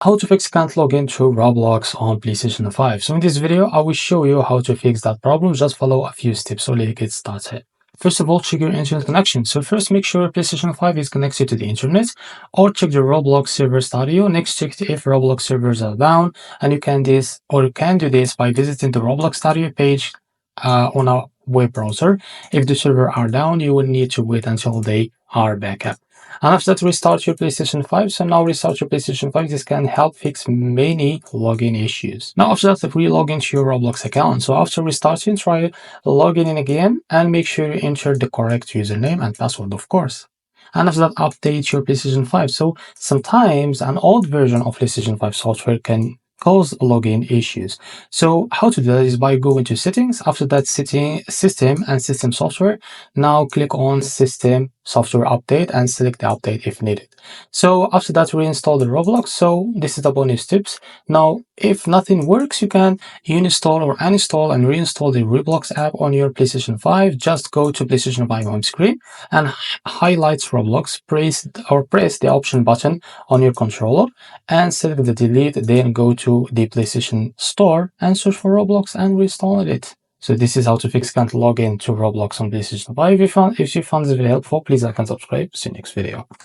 How to fix can't log into Roblox on PlayStation 5. So in this video, I will show you how to fix that problem. Just follow a few steps so let's get started. First of all, check your internet connection. So first, make sure PlayStation 5 is connected to the internet, or check the Roblox server stadio. Next, check if Roblox servers are down, and you can do this by visiting the Roblox stadio page on a web browser. If the server are down, you will need to wait until they are back up. And after that, restart your PlayStation 5. So now restart your PlayStation 5. This can help fix many login issues. Now after that, re-log into your Roblox account. So after restarting, try logging in again and make sure you enter the correct username and password, of course. And after that, update your PlayStation 5. So sometimes an old version of PlayStation 5 software can cause login issues. So how to do that is by going to settings. After that, system and system software. Now click on system software update and select the update if needed. So after that, reinstall the Roblox. So this is the bonus tips. Now, if nothing works, you can uninstall or uninstall and reinstall the Roblox app on your PlayStation 5. Just go to PlayStation 5 home screen and highlight Roblox. Press the option button on your controller and select the delete. Then go to the PlayStation Store and search for Roblox and reinstall it. So this is how to fix can't log in to Roblox on PlayStation 5. If you found this video helpful, please like and subscribe. See you next video.